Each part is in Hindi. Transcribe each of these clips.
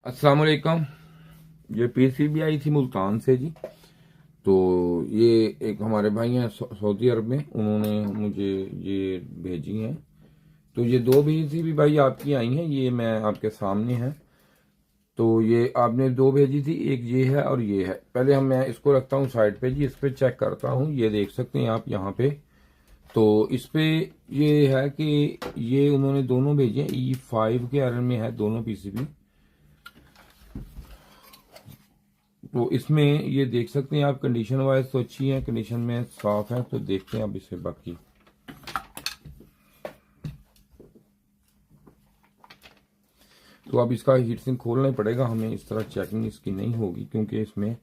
अस्सलाम वालेकुम। ये पीसीबी आई थी मुल्तान से जी। तो ये एक हमारे भाई हैं सऊदी अरब में, उन्होंने मुझे ये भेजी हैं। तो ये दो भेजी थी भी भाई आपकी आई हैं, ये मैं आपके सामने है। तो ये आपने दो भेजी थी, एक ये है और ये है। पहले मैं इसको रखता हूँ साइड पे जी, इस पे चेक करता हूँ। ये देख सकते हैं आप यहाँ पे। तो इस पे ये है कि ये उन्होंने दोनों भेजे हैं, E5 के एरर में है दोनों पीसीबी। तो इसमें ये देख सकते हैं आप, कंडीशन वाइज तो अच्छी है, कंडीशन में साफ है। तो देखते हैं अब इसे बाकी। तो अब इसका हीट सिंक खोलना ही पड़ेगा हमें, इस तरह चेकिंग इसकी नहीं होगी क्योंकि इसमें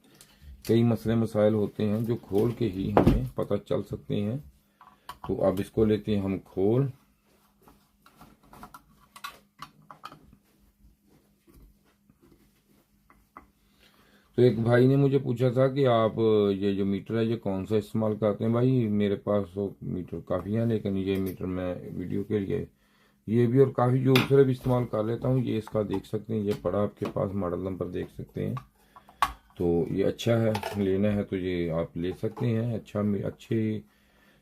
कई मसले मसाइल होते हैं जो खोल के ही हमें पता चल सकते हैं। तो अब इसको लेते हैं हम खोल। तो एक भाई ने मुझे पूछा था कि आप ये जो मीटर है ये कौन सा इस्तेमाल करते हैं। भाई मेरे पास तो मीटर काफ़ी हैं, लेकिन ये मीटर मैं वीडियो के लिए ये भी और काफ़ी जो दूसरे भी इस्तेमाल कर लेता हूँ। ये इसका देख सकते हैं, ये पड़ा आपके पास, मॉडल नंबर देख सकते हैं। तो ये अच्छा है, लेना है तो ये आप ले सकते हैं। अच्छा अच्छी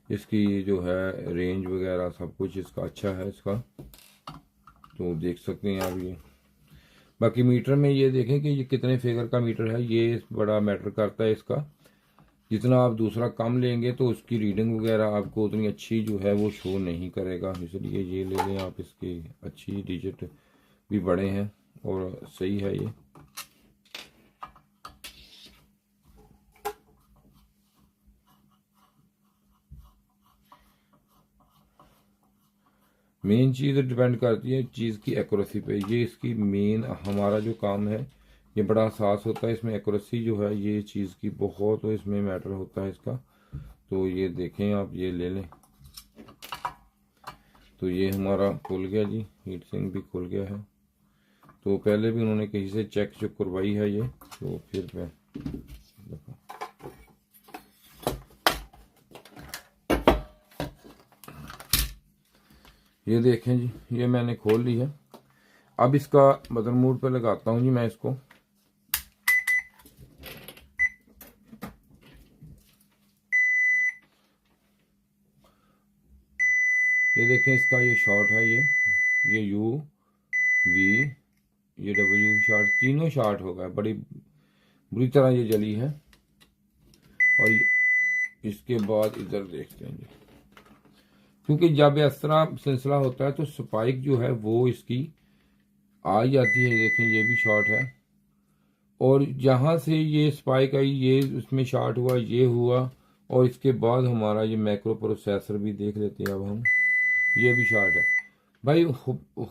इसकी जो है रेंज वगैरह सब कुछ इसका अच्छा है इसका। तो देख सकते हैं आप ये। बाकी मीटर में ये देखें कि ये कितने फिगर का मीटर है, ये बड़ा मैटर करता है इसका। जितना आप दूसरा कम लेंगे तो उसकी रीडिंग वगैरह आपको उतनी अच्छी जो है वो शो नहीं करेगा, इसलिए ये ले लें आप। इसकी अच्छी डिजिट भी बड़े हैं और सही है ये। मेन चीज़ डिपेंड करती है चीज़ की एक्यूरेसी पे। ये इसकी मेन हमारा जो काम है ये बड़ा हसास होता है, इसमें एक्यूरेसी जो है ये चीज़ की बहुत इसमें मैटर होता है इसका। तो ये देखें आप, ये ले लें। तो ये हमारा खुल गया जी, हीट सिंक भी खुल गया है। तो पहले भी उन्होंने कहीं से चेक जो करवाई है ये, तो फिर मैं ये देखें जी, ये मैंने खोल ली है। अब इसका मदर मूड पे लगाता हूँ जी मैं इसको। ये देखें इसका ये शॉर्ट है, ये U V ये W शॉर्ट, तीनों शॉर्ट हो गए, बड़ी बुरी तरह ये जली है। और इसके बाद इधर देखते हैं जी, क्योंकि जब इस तरह सिलसिला होता है तो स्पाइक जो है वो इसकी आ जाती है। देखें ये भी शॉर्ट है, और जहाँ से ये स्पाइक आई ये उसमें शॉर्ट हुआ, ये हुआ। और इसके बाद हमारा ये मैक्रो प्रोसेसर भी देख लेते हैं अब हम, ये भी शॉर्ट है। भाई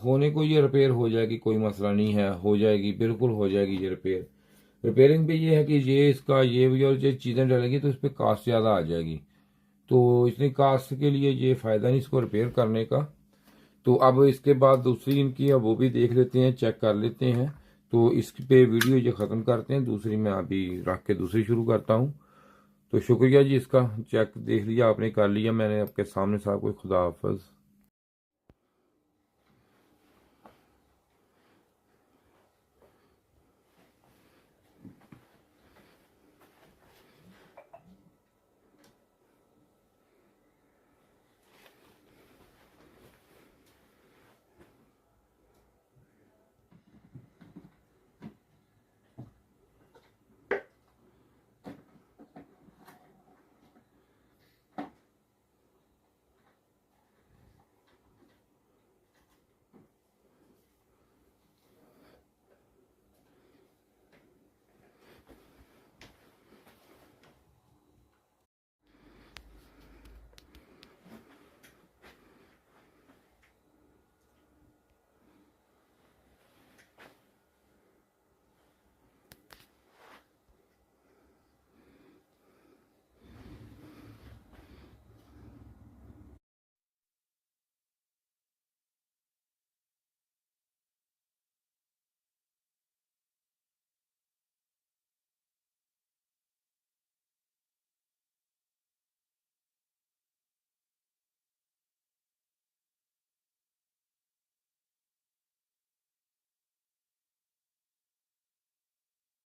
होने को ये रिपेयर हो जाएगी, कोई मसला नहीं है, हो जाएगी, बिल्कुल हो जाएगी ये रिपेयर। रिपेयरिंग पे ये है कि ये इसका ये भी और ये चीज़ें डलेंगी तो इस पर कास्ट ज़्यादा आ जाएगी। तो इतनी कास्ट के लिए ये फ़ायदा नहीं इसको रिपेयर करने का। तो अब इसके बाद दूसरी इनकी है वो भी देख लेते हैं, चेक कर लेते हैं। तो इस पे वीडियो ये ख़त्म करते हैं, दूसरी मैं अभी रख के दूसरी शुरू करता हूँ। तो शुक्रिया जी, इसका चेक देख लिया आपने, कर लिया मैंने आपके सामने। साहब कोई खुदा हाफिज़।